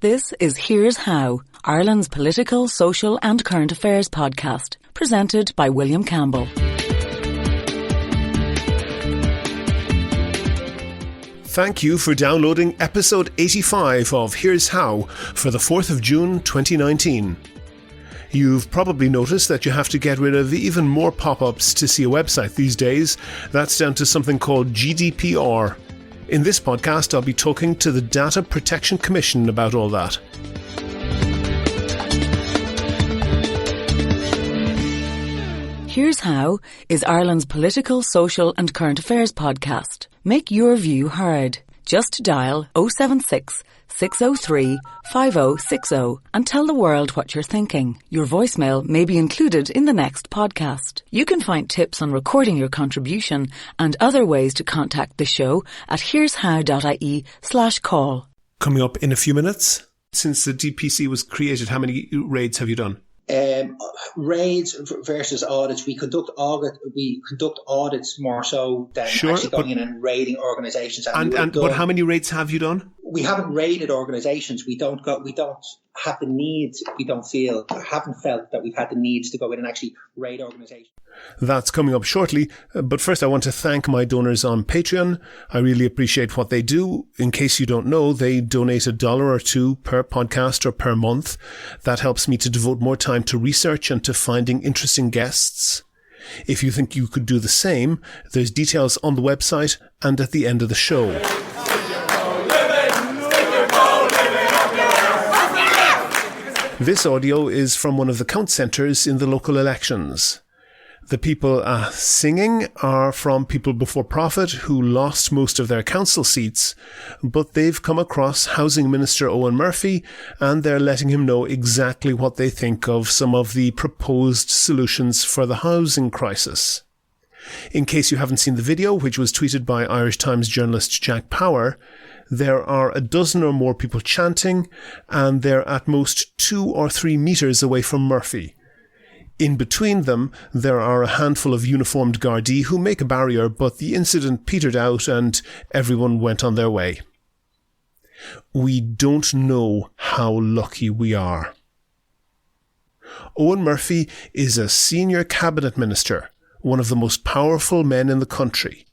This is Here's How, Ireland's political, social and current affairs podcast, presented by William Campbell. Thank you for downloading episode 85 of Here's How for the 4th of June 2019. You've probably noticed that you have to get rid of even more pop-ups to see a website these days. That's down to something called GDPR. In this podcast, I'll be talking to the Data Protection Commission about all that. Here's How is Ireland's political, social and current affairs podcast. Make your view heard. Just dial 076 603 5060 and tell the world what you're thinking. Your voicemail may be included in the next podcast. You can find tips on recording your contribution and other ways to contact the show at here'show.ie/call. Coming up in a few minutes, since the DPC was created, how many raids have you done? Raids versus audits. We conduct audits more so than actually going in and raiding organisations. But how many raids have you done? We haven't raided organisations. We don't have the need. Haven't felt that we've had the need to go in and actually raid organisations. That's coming up shortly, but first I want to thank my donors on Patreon. I really appreciate what they do. In case you don't know, they donate $1 or $2 per podcast or per month. That helps me to devote more time to research and to finding interesting guests. If you think you could do the same, there's details on the website and at the end of the show. This audio is from one of the count centres in the local elections. The people singing are from People Before Profit, who lost most of their council seats, but they've come across Housing Minister Eoghan Murphy and they're letting him know exactly what they think of some of the proposed solutions for the housing crisis. In case you haven't seen the video, which was tweeted by Irish Times journalist Jack Power, there are a dozen or more people chanting, and they're at most 2 or 3 metres away from Murphy. In between them, there are a handful of uniformed Gardaí who make a barrier, but the incident petered out and everyone went on their way. We don't know how lucky we are. Eoghan Murphy is a senior cabinet minister, one of the most powerful men in the country.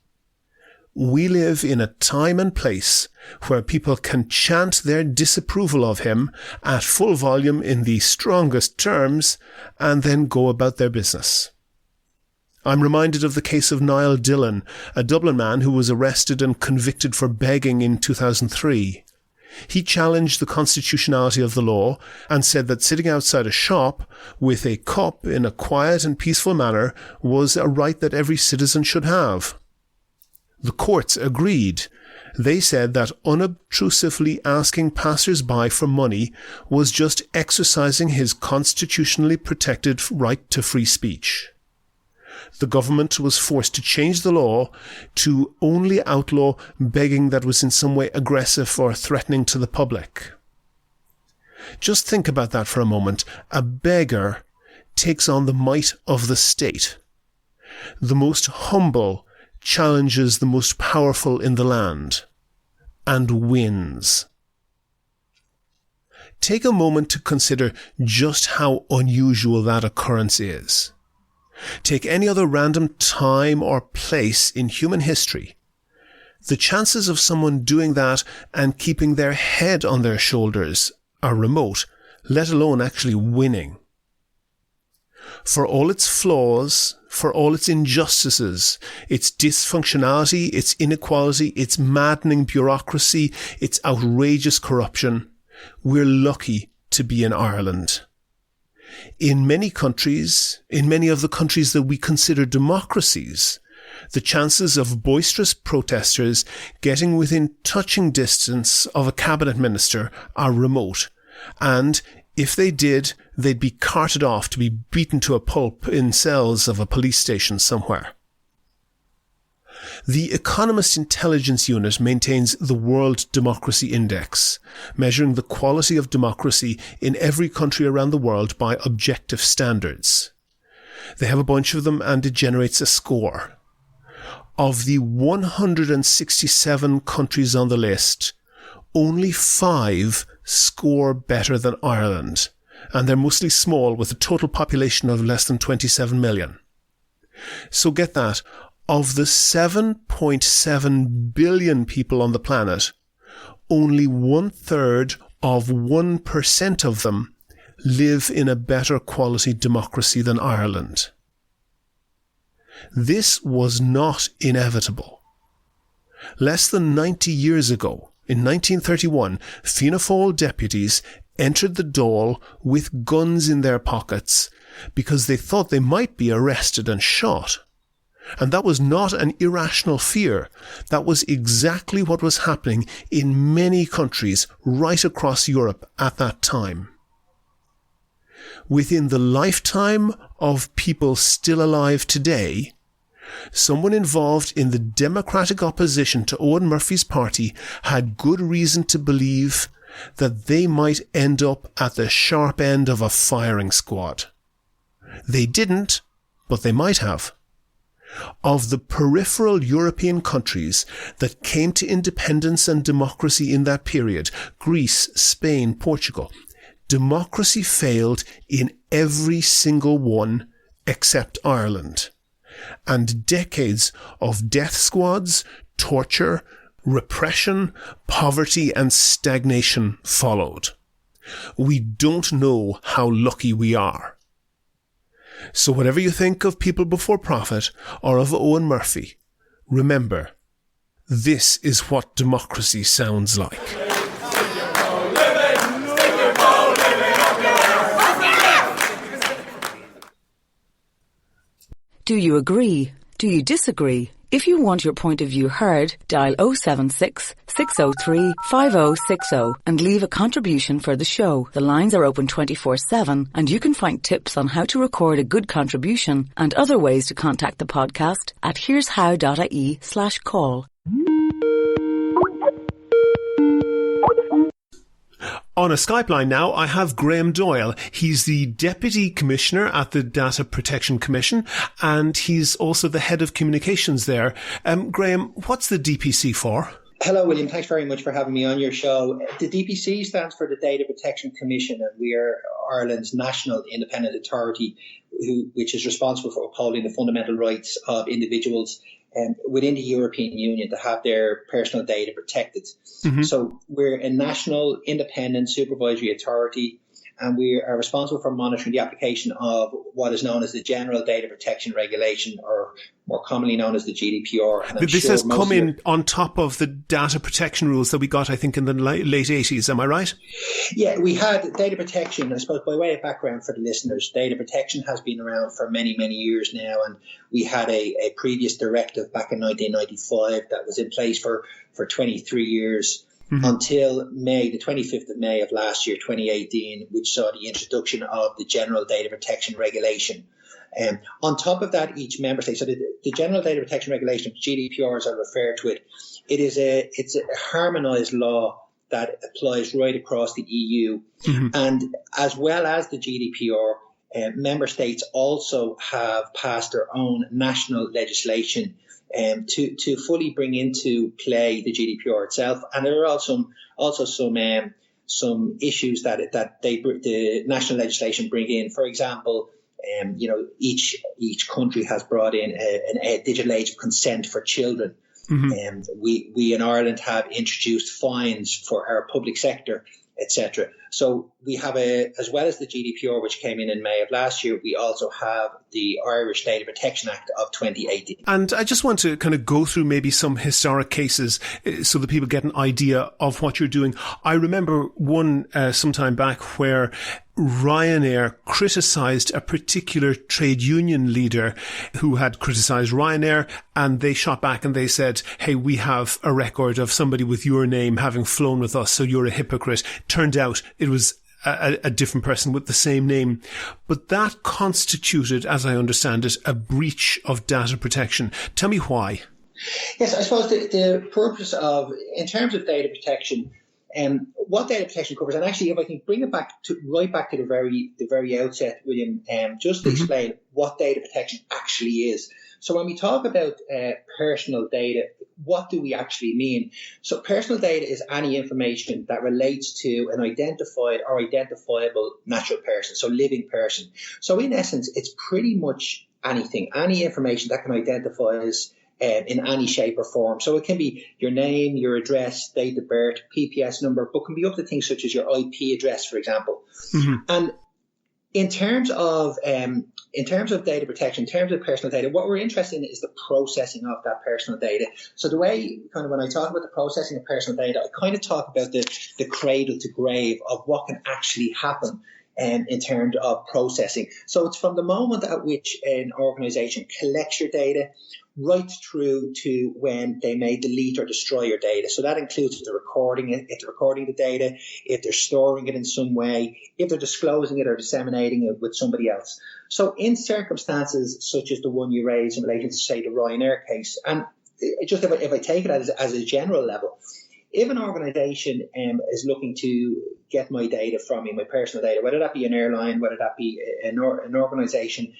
We live in a time and place where people can chant their disapproval of him at full volume in the strongest terms and then go about their business. I'm reminded of the case of Niall Dillon, a Dublin man who was arrested and convicted for begging in 2003. He challenged the constitutionality of the law and said that sitting outside a shop with a cup in a quiet and peaceful manner was a right that every citizen should have. The courts agreed. They said that unobtrusively asking passers-by for money was just exercising his constitutionally protected right to free speech. The government was forced to change the law to only outlaw begging that was in some way aggressive or threatening to the public. Just think about that for a moment. A beggar takes on the might of the state. The most humble challenges the most powerful in the land and wins. Take a moment to consider just how unusual that occurrence is. Take any other random time or place in human history. The chances of someone doing that and keeping their head on their shoulders are remote, let alone actually winning. For all its flaws, for all its injustices, its dysfunctionality, its inequality, its maddening bureaucracy, its outrageous corruption, we're lucky to be in Ireland. In many countries, in many of the countries that we consider democracies, the chances of boisterous protesters getting within touching distance of a cabinet minister are remote, and if they did, they'd be carted off to be beaten to a pulp in cells of a police station somewhere. The Economist Intelligence Unit maintains the World Democracy Index, measuring the quality of democracy in every country around the world by objective standards. They have a bunch of them and it generates a score. Of the 167 countries on the list, only 5 score better than Ireland, and they're mostly small with a total population of less than 27 million. So get that, of the 7.7 billion people on the planet, only 1/3 of 1% of them live in a better quality democracy than Ireland. This was not inevitable. Less than 90 years ago, in 1931, Fianna Fáil deputies entered the Dáil with guns in their pockets because they thought they might be arrested and shot. And that was not an irrational fear. That was exactly what was happening in many countries right across Europe at that time. Within the lifetime of people still alive today, someone involved in the democratic opposition to Eoghan Murphy's party had good reason to believe that they might end up at the sharp end of a firing squad. They didn't, but they might have. Of the peripheral European countries that came to independence and democracy in that period, Greece, Spain, Portugal, democracy failed in every single one except Ireland. And decades of death squads, torture, repression, poverty and stagnation followed. We don't know how lucky we are. So whatever you think of People Before Profit or of Eoghan Murphy, remember, this is what democracy sounds like. Do you agree? Do you disagree? If you want your point of view heard, dial 076 603 5060 and leave a contribution for the show. The lines are open 24/7 and you can find tips on how to record a good contribution and other ways to contact the podcast at here'show.ie/call. On a Skype line now, I have Graham Doyle. He's the Deputy Commissioner at the Data Protection Commission, and he's also the Head of Communications there. Graham, what's the DPC for? Hello, William. Thanks very much for having me on your show. The DPC stands for the Data Protection Commission, and we are Ireland's national independent authority which is responsible for upholding the fundamental rights of individuals within the European Union to have their personal data protected. Mm-hmm. So we're a national independent supervisory authority, and we are responsible for monitoring the application of what is known as the General Data Protection Regulation, or more commonly known as the GDPR. And this has come in on top of the data protection rules that we got, I think, in the late 80s. Am I right? Yeah, we had data protection. I suppose by way of background for the listeners, data protection has been around for many, many years now. And we had a previous directive back in 1995 that was in place for 23 years. Mm-hmm. Until the 25th of May of last year, 2018, which saw the introduction of the General Data Protection Regulation. On top of that, each member state, so the General Data Protection Regulation, GDPR as I refer to it, it's a harmonised law that applies right across the EU. Mm-hmm. And as well as the GDPR, member states also have passed their own national legislation to fully bring into play the GDPR itself. And there are also some issues that the national legislation bring in. For example, each country has brought in a digital age of consent for children. Mm-hmm. We in Ireland have introduced fines for our public sector, etc. So we have as well as the GDPR, which came in May of last year, we also have the Irish Data Protection Act of 2018. And I just want to kind of go through maybe some historic cases so that people get an idea of what you're doing. I remember one some time back where Ryanair criticised a particular trade union leader who had criticised Ryanair, and they shot back and they said, hey, we have a record of somebody with your name having flown with us, so you're a hypocrite. Turned out it was a different person with the same name. But that constituted, as I understand it, a breach of data protection. Tell me why. Yes, I suppose the purpose of, in terms of data protection, what data protection covers, and actually if I can bring it right back to the very outset, William, just to explain what data protection actually is. So when we talk about personal data, what do we actually mean? So personal data is any information that relates to an identified or identifiable natural person, so living person. So in essence, it's pretty much anything, any information that can identify us in any shape or form. So it can be your name, your address, date of birth, PPS number, but can be up to things such as your IP address, for example. Mm-hmm. And in terms of data protection, in terms of personal data, what we're interested in is the processing of that personal data. So the way, kind of when I talk about the processing of personal data, I kind of talk about the cradle to grave of what can actually happen in terms of processing. So it's from the moment at which an organization collects your data right through to when they may delete or destroy your data. So that includes if they're recording it, if they're recording the data, if they're storing it in some way, if they're disclosing it or disseminating it with somebody else. So in circumstances such as the one you raised in relation to, say, the Ryanair case, and just if I take it as a general level, if an organization is looking to get my data from me, my personal data, whether that be an airline, whether that be an organization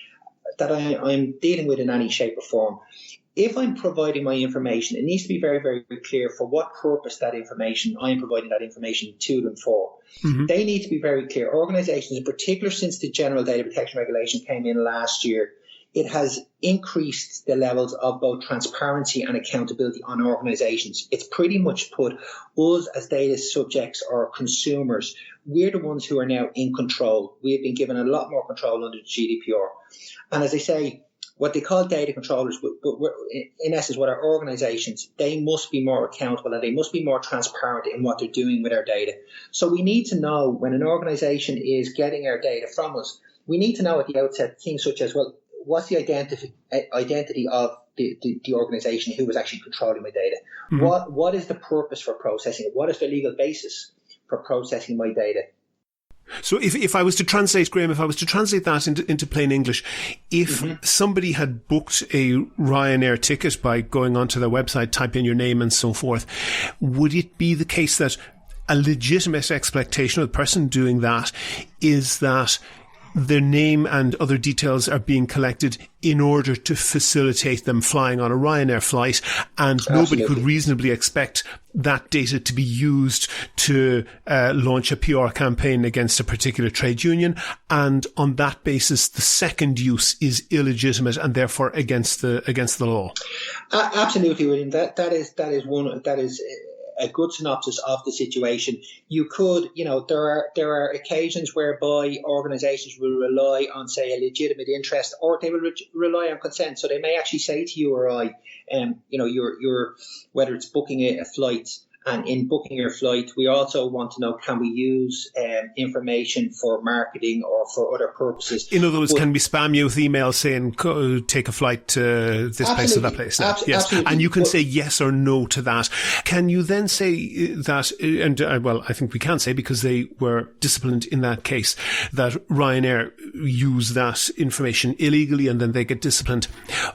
that I'm dealing with in any shape or form, if I'm providing my information, it needs to be very, very clear for what purpose that information, I'm providing that information to them for. Mm-hmm. They need to be very clear. Organizations, in particular since the General Data Protection Regulation came in last year, it has increased the levels of both transparency and accountability on organizations. It's pretty much put us as data subjects or consumers, we're the ones who are now in control. We have been given a lot more control under the GDPR. And as I say, what they call data controllers, but in essence, what are organizations, they must be more accountable and they must be more transparent in what they're doing with our data. So we need to know when an organization is getting our data from us, we need to know at the outset things such as, well, what's the identity of the organization who was actually controlling my data? Mm-hmm. What is the purpose for processing it? What is the legal basis for processing my data? So if I was to translate, Graham, if I was to translate that into plain English, if mm-hmm. somebody had booked a Ryanair ticket by going onto their website, type in your name and so forth, would it be the case that a legitimate expectation of the person doing that is that their name and other details are being collected in order to facilitate them flying on a Ryanair flight, and nobody could reasonably expect that data to be used to launch a PR campaign against a particular trade union, and on that basis the second use is illegitimate and therefore against the law? Absolutely, William. That is a good synopsis of the situation. You could, there are occasions whereby organizations will rely on, say, a legitimate interest, or they will rely on consent. So they may actually say to you or I, you're whether it's booking a flight, and in booking your flight, we also want to know, can we use information for marketing or for other purposes? In other words, can we spam you with emails saying, take a flight to this place or that place? Yes. Absolutely. And you can say yes or no to that. Can you then say that, and I think we can say, because they were disciplined in that case, that Ryanair used that information illegally and then they get disciplined.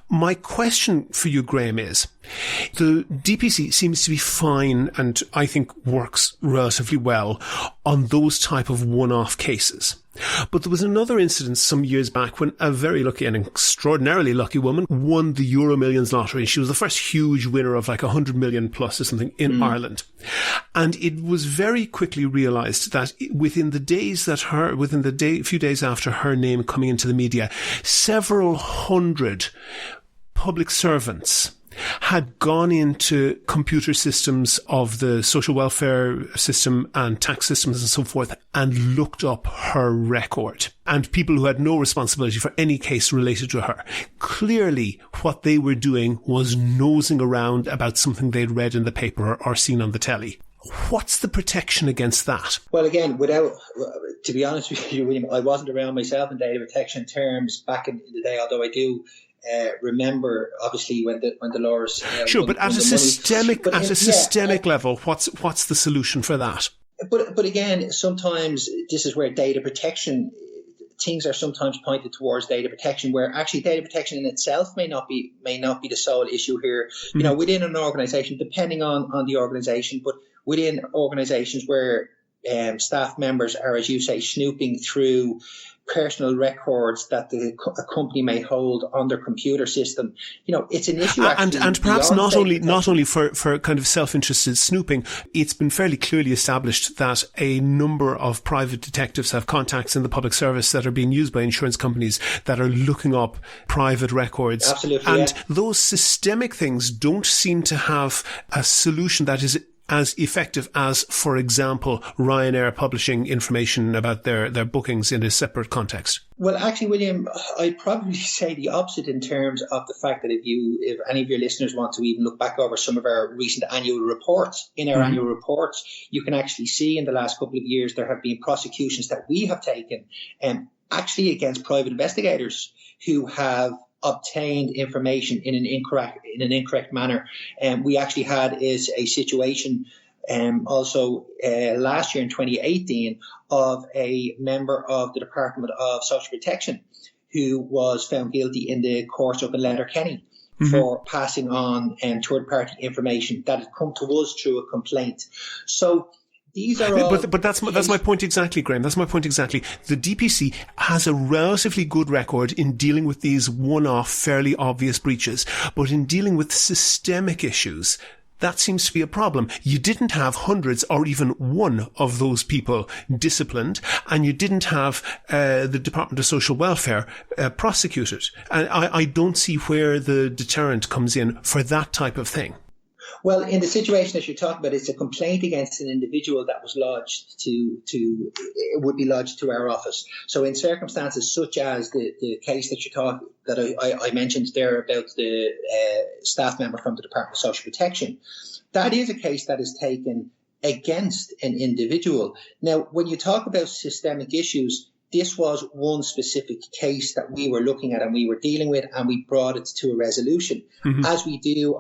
My question for you, Graham, is, the DPC seems to be fine and I think works relatively well on those type of one-off cases. But there was another incident some years back when a very lucky and extraordinarily lucky woman won the Euro Millions lottery. She was the first huge winner of like 100 million plus or something in Ireland. And it was very quickly realised that within the few days after her name coming into the media, several hundred public servants had gone into computer systems of the social welfare system and tax systems and so forth and looked up her record. And people who had no responsibility for any case related to her. Clearly, what they were doing was nosing around about something they'd read in the paper or seen on the telly. What's the protection against that? Well, again, to be honest with you, William, I wasn't around myself in data protection terms back in the day, although I do remember, obviously, when the laws. Sure, but at a systemic level, what's the solution for that? But again, sometimes this is where data protection, things are sometimes pointed towards data protection, where actually data protection in itself may not be the sole issue here. Mm-hmm. Within an organisation, depending on the organisation, but within organisations where staff members are, as you say, snooping through personal records that a company may hold on their computer system. It's an issue actually. And perhaps not only for kind of self-interested snooping. It's been fairly clearly established that a number of private detectives have contacts in the public service that are being used by insurance companies that are looking up private records. Absolutely. And those systemic things don't seem to have a solution that is as effective as, for example, Ryanair publishing information about their bookings in a separate context? Well, actually, William, I'd probably say the opposite in terms of the fact that if any of your listeners want to even look back over some of our recent annual reports, annual reports, you can actually see in the last couple of years there have been prosecutions that we have taken actually against private investigators who have obtained information in an incorrect manner. We actually had a situation also last year in 2018 of a member of the Department of Social Protection who was found guilty in the courts up in Letterkenny for passing on third-party information that had come to us through a complaint. So these are all... But that's my point exactly, Graham. That's my point exactly. The DPC has a relatively good record in dealing with these one-off, fairly obvious breaches, but in dealing with systemic issues, that seems to be a problem. You didn't have hundreds or even one of those people disciplined, and you didn't have the Department of Social Welfare prosecuted. And I don't see where the deterrent comes in for that type of thing. Well, in the situation that you're talking about, it's a complaint against an individual that was lodged it would be lodged to our office. So in circumstances such as the case that I mentioned there about the staff member from the Department of Social Protection, that is a case that is taken against an individual. Now, when you talk about systemic issues, this was one specific case that we were looking at and we were dealing with, and we brought it to a resolution. As we do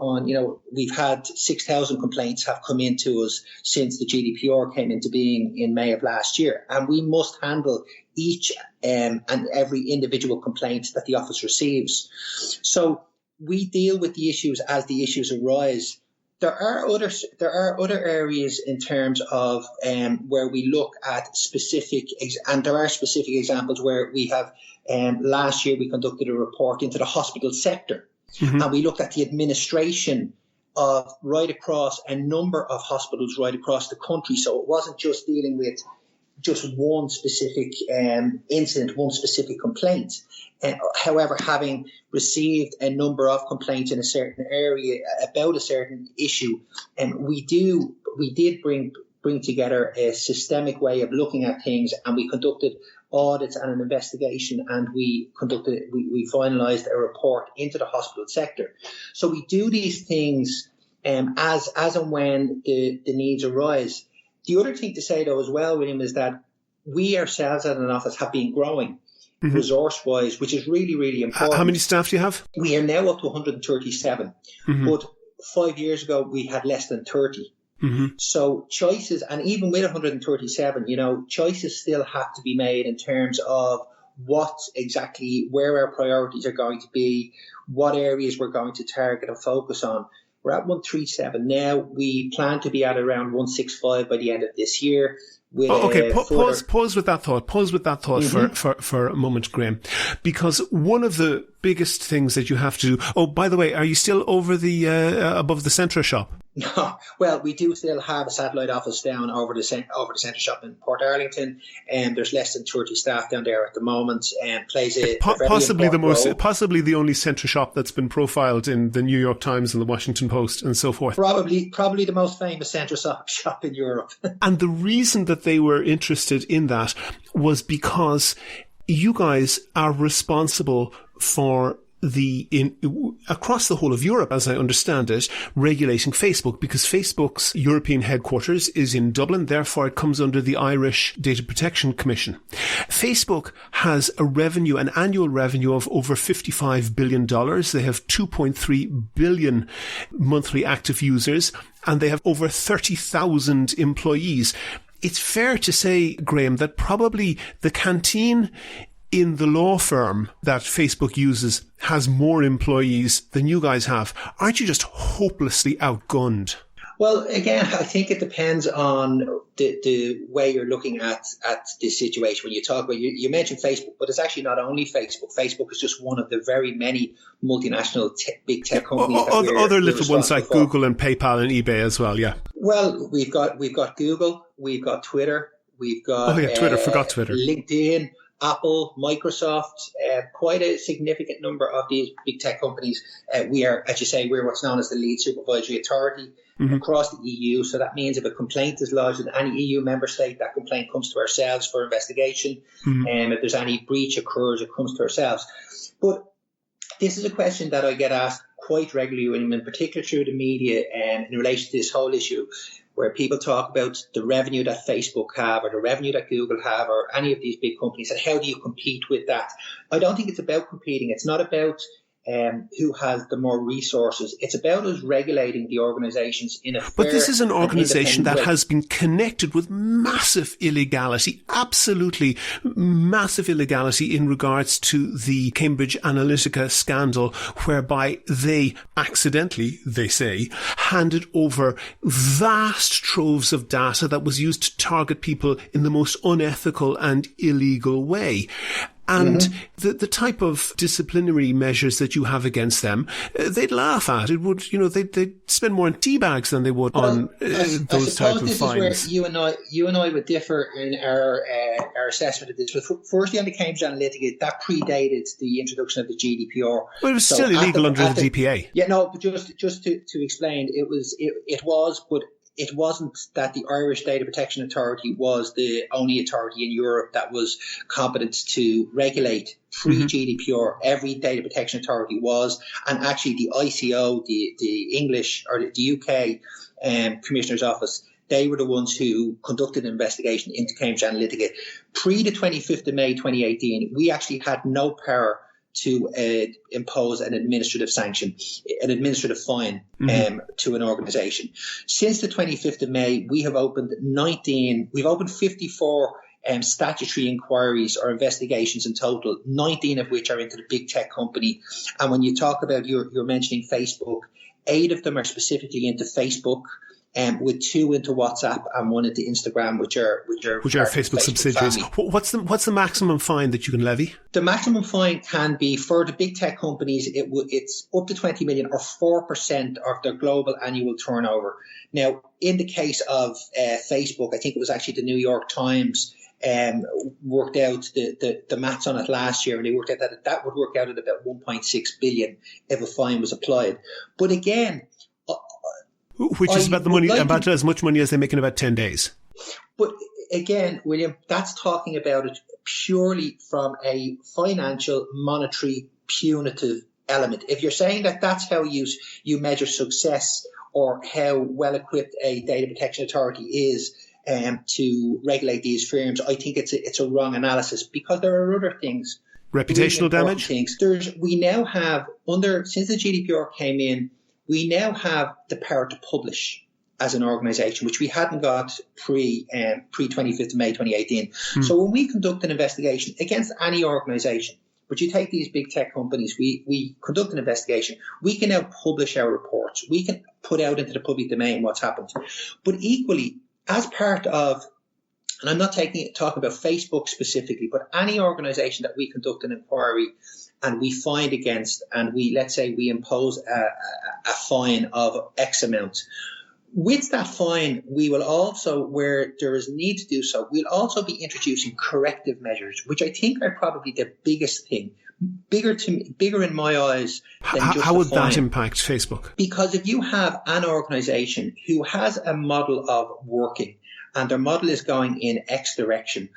we've had 6,000 complaints have come into us since the GDPR came into being in May of last year. And we must handle each and every individual complaint that the office receives. So we deal with the issues as the issues arise. There are other areas in terms of where we look at specific, and there are specific examples where we have. Last year we conducted a report into the hospital sector, and we looked at the administration of right across a number of hospitals right across the country. So it wasn't just dealing with just one specific incident, one specific complaint. However, having received a number of complaints in a certain area about a certain issue, we did bring together a systemic way of looking at things, and we conducted audits and an investigation, and we finalised a report into the hospital sector. So we do these things as and when the needs arise. The other thing to say, though, as well, William, is that we ourselves at an office have been growing resource-wise, which is really, really important. How many staff do you have? We are now up to 137. But 5 years ago, we had less than 30. So choices, and even with 137, choices still have to be made in terms of where our priorities are going to be, what areas we're going to target and focus on. We're at 137 now. We plan to be at around 165 by the end of this year. Pause with that thought. For a moment, Graham, because one of the biggest things that you have to do. Oh, by the way, are you still over the above the Centre shop? No, well, we do still have a satellite office down over the centre shop in Port Arlington, and there's less than 30 staff down there at the moment, and plays a possibly the only centre shop that's been profiled in the New York Times and the Washington Post and so forth. Probably the most famous centre shop in Europe. And the reason that they were interested in that was because you guys are responsible for across the whole of Europe, as I understand it, regulating Facebook, because Facebook's European headquarters is in Dublin, therefore it comes under the Irish Data Protection Commission. Facebook has an annual revenue of over $55 billion. They have 2.3 billion monthly active users, and they have over 30,000 employees. It's fair to say, Graham, that probably the canteen in the law firm that Facebook uses has more employees than you guys have. Aren't you just hopelessly outgunned? Well, again, I think it depends on the way you're looking at this situation. When you talk about, you mentioned Facebook, but it's actually not only Facebook. Facebook is just one of the very many multinational big tech companies. Other little ones like Google and PayPal and eBay as well, yeah. Well, we've got Google, we've got Twitter, we've got Twitter, forgot Twitter. LinkedIn, Apple, Microsoft, quite a significant number of these big tech companies. We are, as you say, we're what's known as the lead supervisory authority across the EU. So that means if a complaint is lodged in any EU member state, that complaint comes to ourselves for investigation. And if there's any breach occurs, it comes to ourselves. But this is a question that I get asked quite regularly, and in particular through the media, in relation to this whole issue, where people talk about the revenue that Facebook have or the revenue that Google have or any of these big companies, and how do you compete with that? I don't think it's about competing. It's not about who has the more resources. It's about us regulating the organizations in a fair. But this is an organization that has been connected with massive illegality, absolutely massive illegality in regards to the Cambridge Analytica scandal, whereby they accidentally, they say, handed over vast troves of data that was used to target people in the most unethical and illegal way. And the type of disciplinary measures that you have against them, they'd laugh at. It would, they'd spend more on tea bags than they would on those type of fines. I suppose this is where you and I would differ in our assessment of this. But firstly, on the Cambridge Analytica, that predated the introduction of the GDPR. Well, it was still illegal under the DPA. Yeah, no, but just to explain, it was, but it wasn't that the Irish Data Protection Authority was the only authority in Europe that was competent to regulate pre-GDPR. Every data protection authority was, and actually the ICO, the English or the UK Commissioner's Office, they were the ones who conducted an investigation into Cambridge Analytica. Pre the 25th of May 2018, we actually had no power to impose an administrative sanction, an administrative fine to an organisation. Since the 25th of May, we've opened 54 statutory inquiries or investigations in total, 19 of which are into the big tech company. And when you talk about, you're mentioning Facebook, 8 of them are specifically into Facebook, with 2 into WhatsApp and 1 into Instagram, which are Facebook subsidiaries. What's the maximum fine that you can levy? The maximum fine can be, for the big tech companies, it's up to 20 million or 4% of their global annual turnover. Now, in the case of Facebook, I think it was actually the New York Times worked out the maths on it last year, and they worked out that would work out at about 1.6 billion if a fine was applied. But again, which is about as much money as they make in about 10 days. But again, William, that's talking about it purely from a financial, monetary, punitive element. If you're saying that that's how you measure success or how well equipped a data protection authority is to regulate these firms, I think it's a wrong analysis, because there are other things. Reputational damage? We now have, since the GDPR came in, we now have the power to publish as an organisation, which we hadn't got pre 25th of May 2018. So when we conduct an investigation against any organisation, but you take these big tech companies, we conduct an investigation, we can now publish our reports. We can put out into the public domain what's happened. But equally, as part of, and I'm not talking about Facebook specifically, but any organisation that we conduct an inquiry and we find against, and let's say we impose a fine of X amount. With that fine, we will also, where there is need to do so, we'll also be introducing corrective measures, which I think are probably the biggest thing, bigger in my eyes than just How would that impact Facebook? Because if you have an organisation who has a model of working, and their model is going in X direction,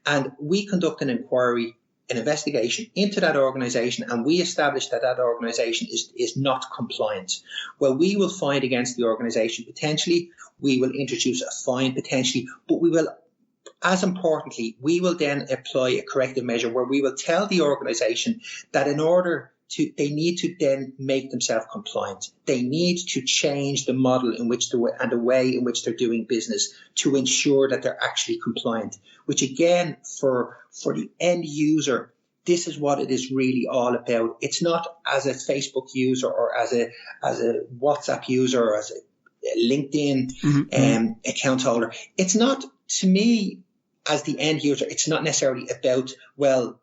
and we conduct an inquiry, an investigation into that organisation, and we establish that organisation is not compliant, well, we will find against the organisation potentially, we will introduce a fine potentially, but we will, as importantly, we will then apply a corrective measure where we will tell the organisation that they need to then make themselves compliant. They need to change the model and the way in which they're doing business to ensure that they're actually compliant, which again, for the end user, this is what it is really all about. It's not as a Facebook user or as a WhatsApp user or as LinkedIn account holder. It's not, to me, as the end user, it's not necessarily about,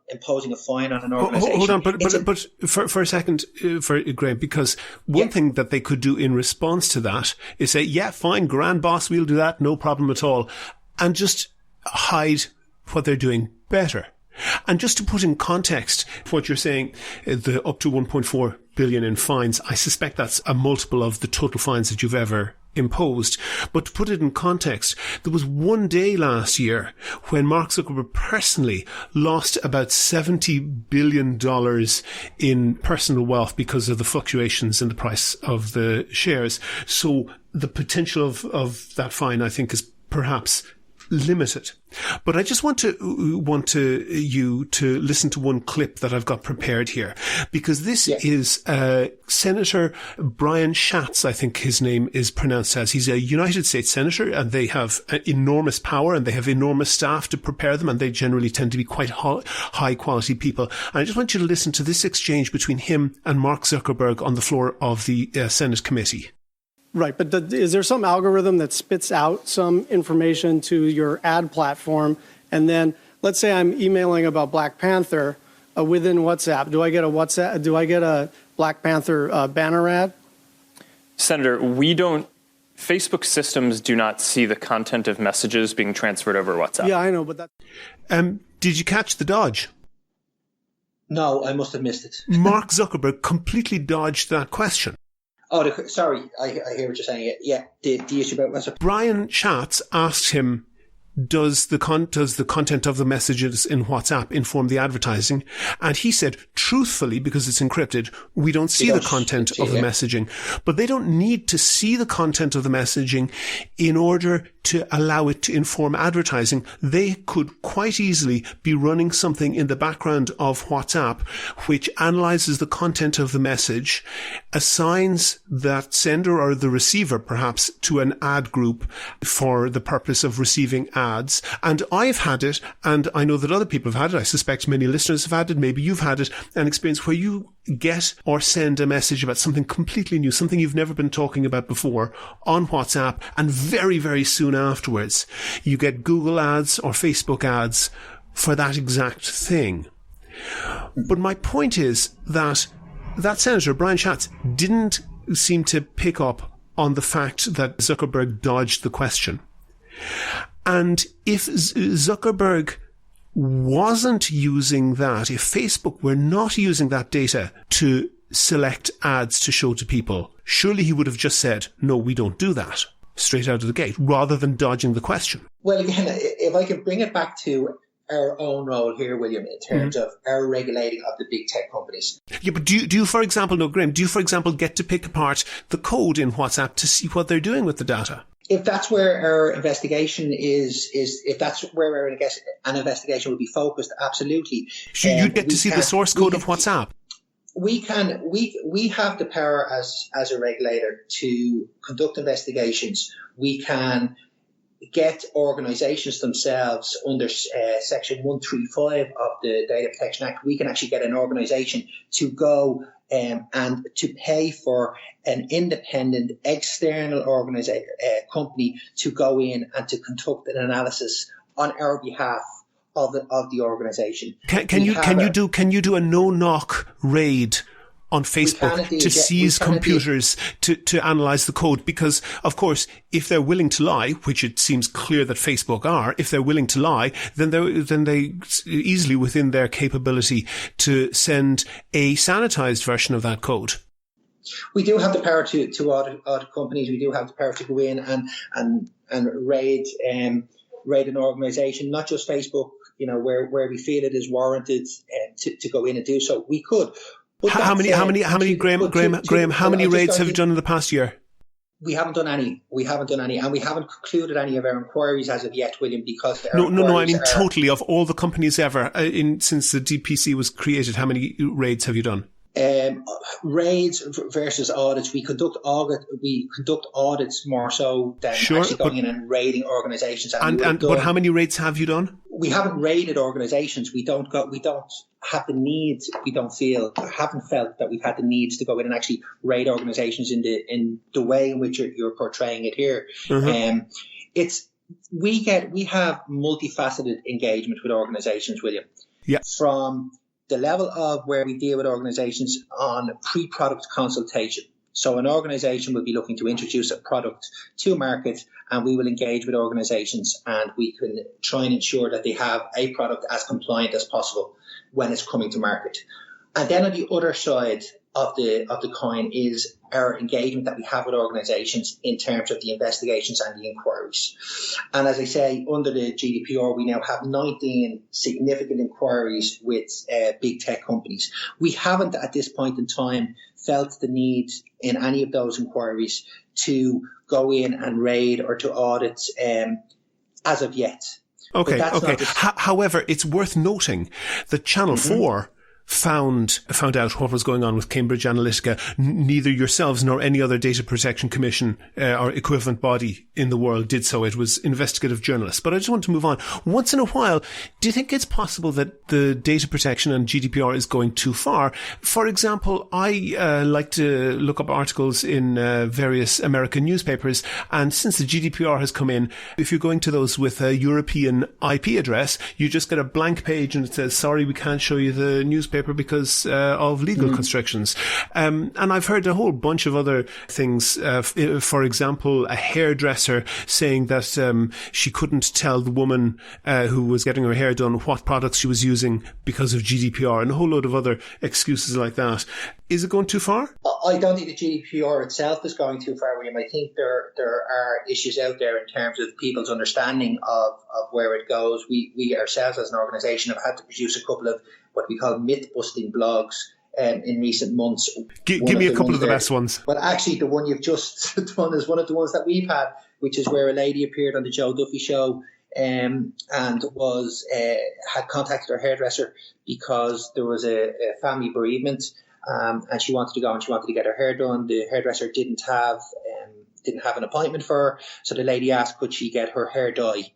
imposing a fine on an organisation. Hold on, but for a second, for Graham, because one thing that they could do in response to that is say, yeah, fine, grand boss, we'll do that, no problem at all, and just hide what they're doing better. And just to put in context what you're saying, the up to 1.4 billion in fines, I suspect that's a multiple of the total fines that you've ever imposed. But to put it in context, there was one day last year when Mark Zuckerberg personally lost about $70 billion in personal wealth because of the fluctuations in the price of the shares. So the potential of that fine, I think, is perhaps limited. But I just want you to listen to one clip that I've got prepared here, because this is Senator Brian Schatz, I think his name is pronounced as. He's a United States Senator, and they have enormous power and they have enormous staff to prepare them, and they generally tend to be quite high quality people. And I just want you to listen to this exchange between him and Mark Zuckerberg on the floor of the Senate committee. Right, but is there some algorithm that spits out some information to your ad platform, and then let's say I'm emailing about Black Panther within WhatsApp? Do I get a Black Panther banner ad? Senator, Facebook systems do not see the content of messages being transferred over WhatsApp. Yeah, I know, but that. Did you catch the dodge? No, I must have missed it. Mark Zuckerberg completely dodged that question. Oh, sorry, I hear what you're saying. Yeah, the issue about WhatsApp. Brian Schatz asked him, does the content of the messages in WhatsApp inform the advertising? And he said, truthfully, because it's encrypted, we don't see the content of the messaging. But they don't need to see the content of the messaging in order to allow it to inform advertising. They could quite easily be running something in the background of WhatsApp which analyzes the content of the message, assigns that sender or the receiver perhaps to an ad group for the purpose of receiving ads. And I've had it, and I know that other people have had it. I suspect many listeners have had it. Maybe you've had it, an experience where you get or send a message about something completely new, something you've never been talking about before on WhatsApp, and very, very soon afterwards you get Google ads or Facebook ads for that exact thing. But my point is that Senator, Brian Schatz, didn't seem to pick up on the fact that Zuckerberg dodged the question. And if Zuckerberg wasn't using that, if Facebook were not using that data to select ads to show to people, surely he would have just said, no, we don't do that, straight out of the gate, rather than dodging the question. Well, again, if I can bring it back to our own role here, William, in terms of our regulating of the big tech companies. Yeah, but do you, for example, Graham, get to pick apart the code in WhatsApp to see what they're doing with the data? If that's where our investigation if that's where an investigation will be focused, absolutely. So you'd get to see the source code of WhatsApp. We have the power as a regulator to conduct investigations. We can get organisations themselves under Section 135 of the Data Protection Act. We can actually get an organisation to go and to pay for an independent external company to go in and to conduct an analysis on our behalf of the organisation. Can you do a no-knock raid on Facebook to seize computers to analyze the code? Because, of course, if they're willing to lie, which it seems clear that Facebook are, if they're willing to lie, then they easily within their capability to send a sanitized version of that code. We do have the power to audit companies. We do have the power to go in and raid an organisation, not just Facebook. Where we feel it is warranted to go in and do so, we could. How many raids have you done in the past year? We haven't done any, and we haven't concluded any of our inquiries as of yet, William, because no. I mean, totally of all the companies ever since the DPC was created, how many raids have you done? Raids versus audits. We conduct audits more so than actually going in and raiding organisations. But how many raids have you done? we haven't raided organisations. We don't have the need. We haven't felt that we've had the need to go in and actually raid organisations in the way in which you're portraying it here. Mm-hmm. We have multifaceted engagement with organisations, William. Yeah. From the level of where we deal with organisations on pre-product consultation. So an organisation will be looking to introduce a product to market, and we will engage with organisations, and we can try and ensure that they have a product as compliant as possible when it's coming to market. And then on the other side of the coin is our engagement that we have with organisations in terms of the investigations and the inquiries. And as I say, under the GDPR, we now have 19 significant inquiries with big tech companies. We haven't at this point in time felt the need in any of those inquiries to go in and raid or to audit as of yet. Okay. However, it's worth noting that Channel 4 found out what was going on with Cambridge Analytica. Neither yourselves nor any other data protection commission or equivalent body in the world did so. It was investigative journalists. But I just want to move on. Once in a while, do you think it's possible that the data protection and GDPR is going too far? For example, I like to look up articles in various American newspapers, and since the GDPR has come in, if you're going to those with a European IP address, you just get a blank page and it says, sorry, we can't show you the newspaper because of legal constrictions. And I've heard a whole bunch of other things. For example, a hairdresser saying that she couldn't tell the woman who was getting her hair done what products she was using because of GDPR, and a whole load of other excuses like that. Is it going too far? I don't think the GDPR itself is going too far, William. I think there are issues out there in terms of people's understanding of where it goes. We ourselves as an organisation have had to produce a couple of what we call myth-busting blogs in recent months. Give me a couple of the best ones. Well, actually, the one you've just done is one of the ones that we've had, which is where a lady appeared on the Joe Duffy show and was had contacted her hairdresser because there was a family bereavement, and she wanted to go and she wanted to get her hair done. The hairdresser didn't have an appointment for her, so the lady asked could she get her hair dye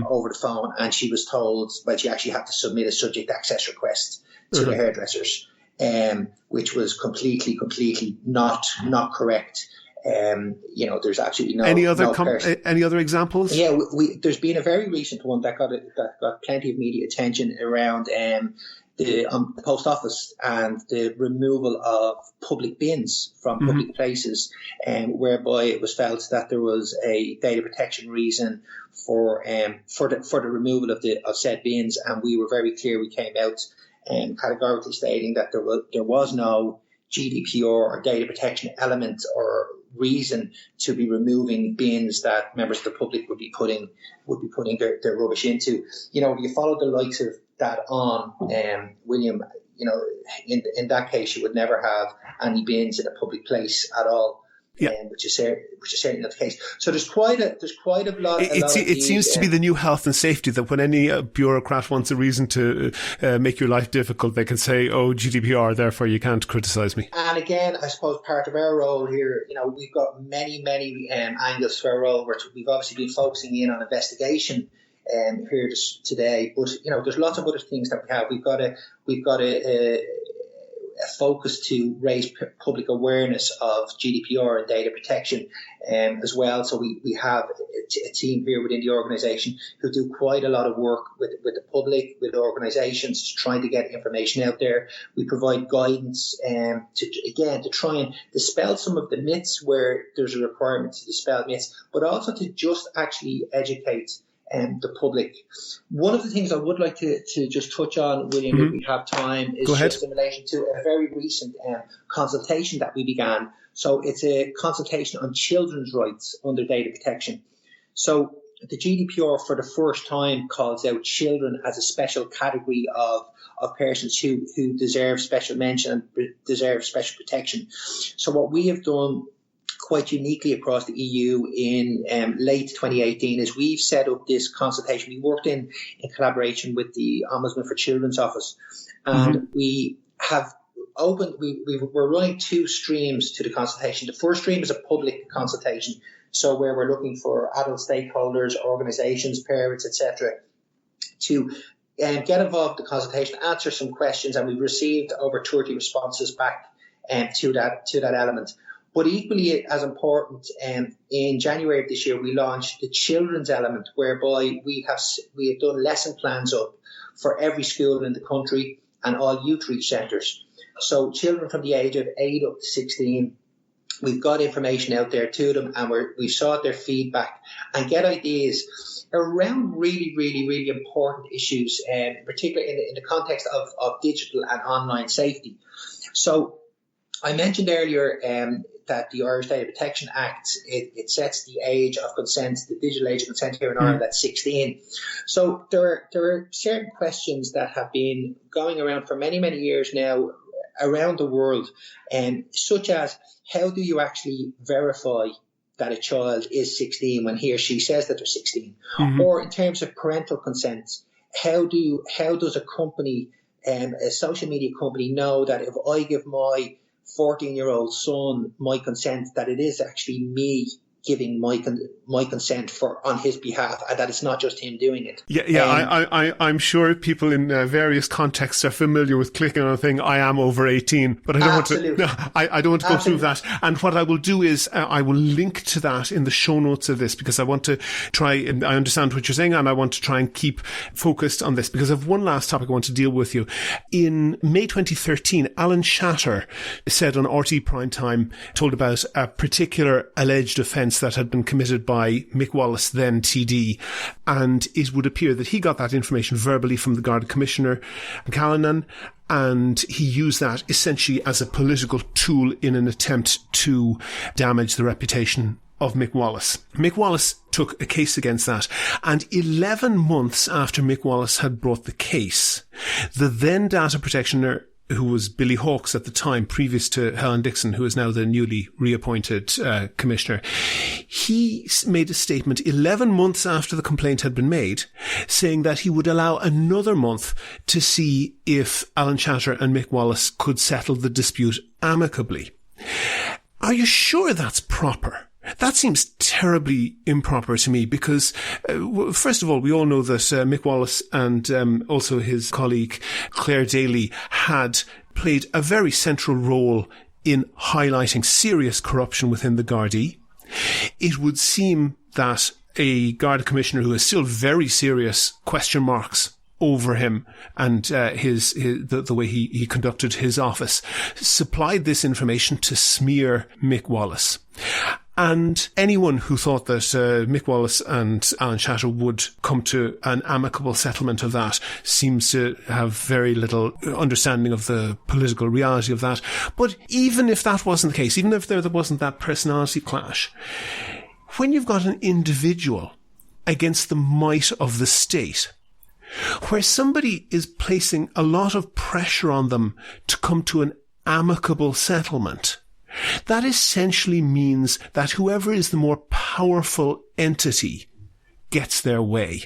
over the phone, and she was told, well, she actually had to submit a subject access request to the hairdressers, which was completely not correct. There's absolutely no. Any other examples? Yeah, there's been a very recent one that got plenty of media attention around the post office and the removal of public bins from public places, whereby it was felt that there was a data protection reason for the removal of said bins, and we were very clear. We came out categorically stating that there was no GDPR or data protection element or reason to be removing bins that members of the public would be putting their rubbish into. If you follow the likes of that on, William, in that case you would never have any bins in a public place at all. Yeah, which is certainly not the case. So there's quite a lot. It seems to be the new health and safety, that when any bureaucrat wants a reason to make your life difficult, they can say, "Oh, GDPR, therefore you can't criticise me." And again, I suppose part of our role here, we've got many angles to our role. We've obviously been focusing in on investigation here today, but there's lots of other things that we have. We've got a focus to raise public awareness of GDPR and data protection as well. So we have a team here within the organisation who do quite a lot of work with the public, with organisations, trying to get information out there. We provide guidance to try and dispel some of the myths where there's a requirement to dispel myths, but also to just actually educate the public. One of the things I would like to just touch on, William, if we have time, is just in relation to a very recent consultation that we began. So it's a consultation on children's rights under data protection. So the GDPR for the first time calls out children as a special category of persons who deserve special mention and deserve special protection. So what we have done quite uniquely across the EU in late 2018 is we've set up this consultation. We worked in collaboration with the Ombudsman for Children's Office, and we have opened, we're running two streams to the consultation. The first stream is a public consultation, so where we're looking for adult stakeholders, organisations, parents, etc., to get involved in the consultation, answer some questions, and we've received over 30 responses back to that element. But equally as important, in January of this year, we launched the children's element, whereby we have done lesson plans up for every school in the country and all youth reach centres. So children from the age of 8 up to 16, we've got information out there to them, and we've sought their feedback and get ideas around really, really, really important issues, particularly in the context of digital and online safety. So I mentioned earlier that the Irish Data Protection Act, it sets the age of consent, the digital age of consent here in Ireland at 16. So there are certain questions that have been going around for many, many years now around the world, such as how do you actually verify that a child is 16 when he or she says that they're 16? Or in terms of parental consent, how does a company, a social media company, know that if I give my 14-year-old son my consent, that it is actually me giving my consent on his behalf, and that it's not just him doing it. I'm sure people in various contexts are familiar with clicking on a thing, I am over 18, but I don't want to. I don't want to go through that. And what I will do is I will link to that in the show notes of this, because I want to try. And I understand what you're saying, and I want to try and keep focused on this, because I have one last topic I want to deal with you. In May 2013, Alan Shatter said on RT Prime Time, told about a particular alleged offence that had been committed by Mick Wallace, then TD, and it would appear that he got that information verbally from the Garda Commissioner, Callanan, and he used that essentially as a political tool in an attempt to damage the reputation of Mick Wallace. Mick Wallace took a case against that, and 11 months after Mick Wallace had brought the case, the then data protectioner, who was Billy Hawkes at the time, previous to Helen Dixon, who is now the newly reappointed commissioner, he made a statement 11 months after the complaint had been made, saying that he would allow another month to see if Alan Shatter and Mick Wallace could settle the dispute amicably. Are you sure that's proper? That seems terribly improper to me, because, first of all, we all know that Mick Wallace and also his colleague Claire Daly had played a very central role in highlighting serious corruption within the Gardaí. It would seem that a Garda Commissioner who has still very serious question marks over him and the way he conducted his office supplied this information to smear Mick Wallace. And anyone who thought that Mick Wallace and Alan Shatter would come to an amicable settlement of that seems to have very little understanding of the political reality of that. But even if that wasn't the case, even if there wasn't that personality clash, when you've got an individual against the might of the state, where somebody is placing a lot of pressure on them to come to an amicable settlement, that essentially means that whoever is the more powerful entity gets their way.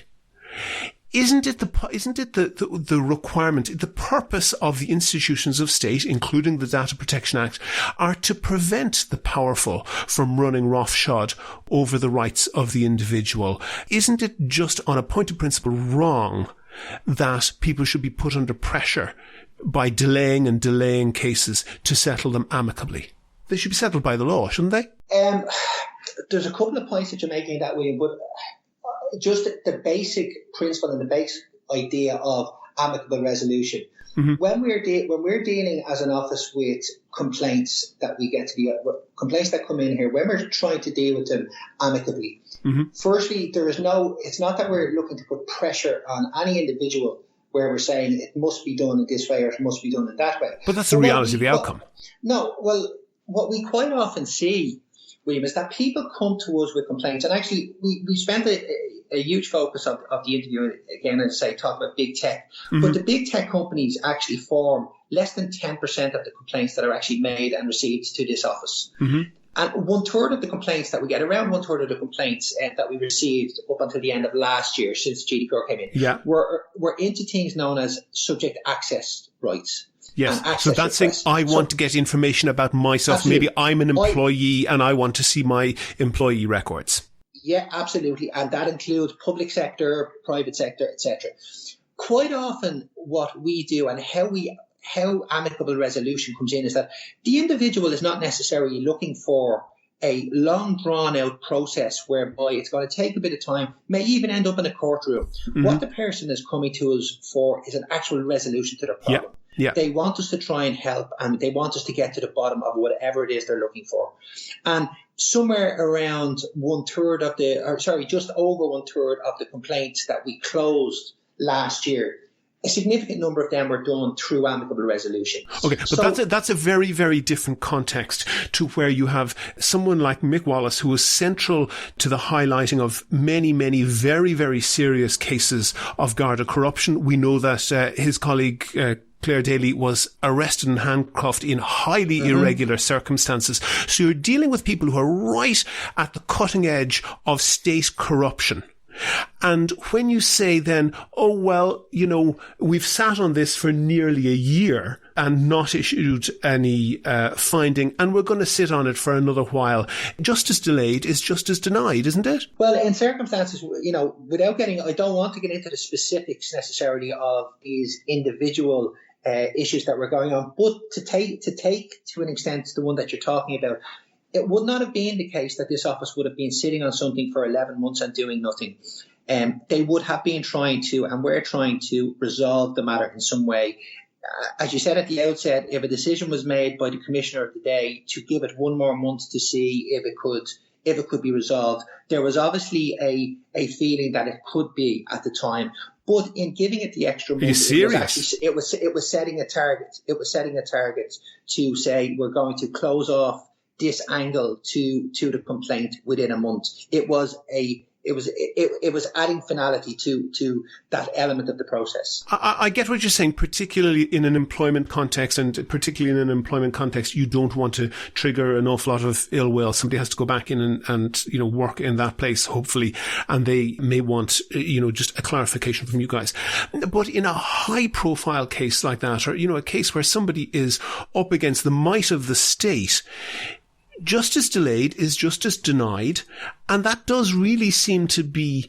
Isn't it the requirement, the purpose of the institutions of state, including the Data Protection Act, are to prevent the powerful from running roughshod over the rights of the individual? Isn't it just on a point of principle wrong that people should be put under pressure by delaying cases to settle them amicably? They should be settled by the law, shouldn't they? There's a couple of points that you're making that way, but just the basic principle and the basic idea of amicable resolution. Mm-hmm. When we're dealing as an office with complaints that we get complaints that come in here, when we're trying to deal with them amicably, firstly, it's not that we're looking to put pressure on any individual where we're saying it must be done in this way or it must be done in that way. But that's the reality of the outcome. What we quite often see, William, is that people come to us with complaints, and actually we spent a huge focus of the interview, again, as I say, talk about big tech. Mm-hmm. But the big tech companies actually form less than 10% of the complaints that are actually made and received to this office. Mm-hmm. And around one third of the complaints that we received up until the end of last year, since GDPR came in, were into things known as subject access rights. Yes, so that's saying I want to get information about myself. Absolutely. Maybe I'm an employee and I want to see my employee records. Yeah, absolutely. And that includes public sector, private sector, etc. Quite often what we do and how amicable resolution comes in is that the individual is not necessarily looking for a long drawn out process whereby it's going to take a bit of time, may even end up in a courtroom. Mm-hmm. What the person is coming to us for is an actual resolution to their problem. Yeah. They want us to try and help, and they want us to get to the bottom of whatever it is they're looking for. And somewhere around just over 1/3 of the complaints that we closed last year, a significant number of them were done through amicable resolution. Okay, but that's a very, very different context to where you have someone like Mick Wallace, who was central to the highlighting of many, many very, very serious cases of Garda corruption. We know that his colleague Claire Daly was arrested and handcuffed in highly irregular circumstances. So you're dealing with people who are right at the cutting edge of state corruption. And when you say then, oh, well, we've sat on this for nearly a year and not issued any finding, and we're going to sit on it for another while. Justice delayed is justice denied, isn't it? Well, in circumstances, I don't want to get into the specifics necessarily of these individual issues that were going on, but to take to an extent the one that you're talking about, it would not have been the case that this office would have been sitting on something for 11 months and doing nothing. They would have been trying to, and we're trying to, resolve the matter in some way. As you said at the outset, if a decision was made by the Commissioner of the day to give it one more month to see if it could be resolved, there was obviously a feeling that it could be at the time. But in giving it the extra month, it was setting a target. It was setting a target to say we're going to close off this angle to the complaint within a month. It was adding finality to that element of the process. I get what you're saying, particularly in an employment context, you don't want to trigger an awful lot of ill will. Somebody has to go back in and work in that place, hopefully, and they may want, just a clarification from you guys. But in a high profile case like that, or, a case where somebody is up against the might of the state, justice delayed is justice denied, and that does really seem to be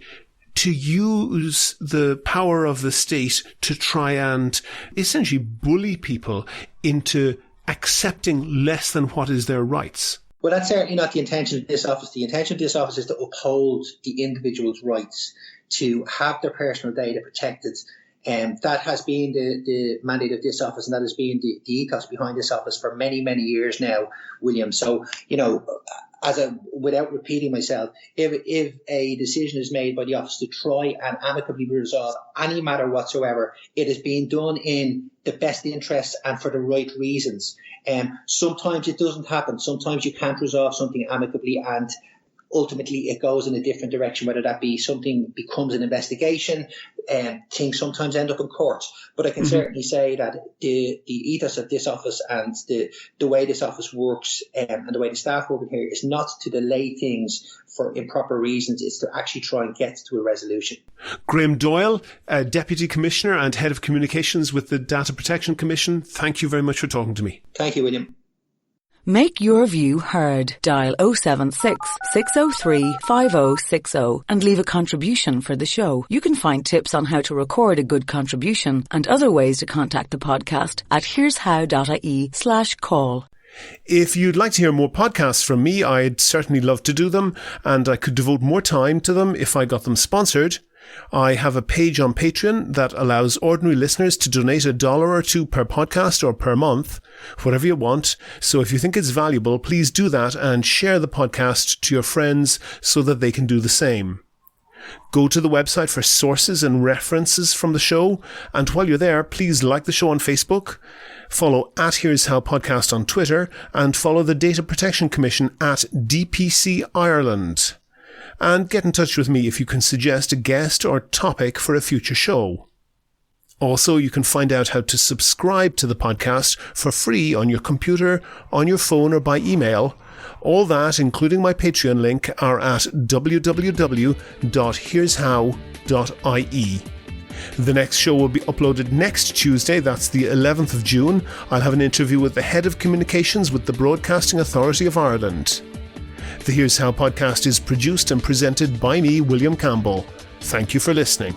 to use the power of the state to try and essentially bully people into accepting less than what is their rights. Well, that's certainly not the intention of this office. The intention of this office is to uphold the individual's rights to have their personal data protected. That has been the mandate of this office, and that has been the ethos behind this office for many, many years now, William. So, without repeating myself, if a decision is made by the office to try and amicably resolve any matter whatsoever, it is being done in the best interests and for the right reasons. Sometimes it doesn't happen. Sometimes you can't resolve something amicably, and ultimately it goes in a different direction, whether that be something becomes an investigation, things sometimes end up in court. But I can certainly say that the ethos of this office and the way this office works and the way the staff work in here is not to delay things for improper reasons. It's to actually try and get to a resolution. Graham Doyle, Deputy Commissioner and Head of Communications with the Data Protection Commission, thank you very much for talking to me. Thank you, William. Make your view heard. Dial 076 603 5060 and leave a contribution for the show. You can find tips on how to record a good contribution and other ways to contact the podcast at here'show.ie/call. If you'd like to hear more podcasts from me, I'd certainly love to do them, and I could devote more time to them if I got them sponsored. I have a page on Patreon that allows ordinary listeners to donate $1 or $2 per podcast or per month, whatever you want. So if you think it's valuable, please do that and share the podcast to your friends so that they can do the same. Go to the website for sources and references from the show. And while you're there, please like the show on Facebook, follow at Here's How Podcast on Twitter, and follow the Data Protection Commission at DPC Ireland. And get in touch with me if you can suggest a guest or topic for a future show. Also, you can find out how to subscribe to the podcast for free on your computer, on your phone, or by email. All that, including my Patreon link, are at www.here'show.ie. The next show will be uploaded next Tuesday, that's the 11th of June. I'll have an interview with the Head of Communications with the Broadcasting Authority of Ireland. The Here's How podcast is produced and presented by me, William Campbell. Thank you for listening.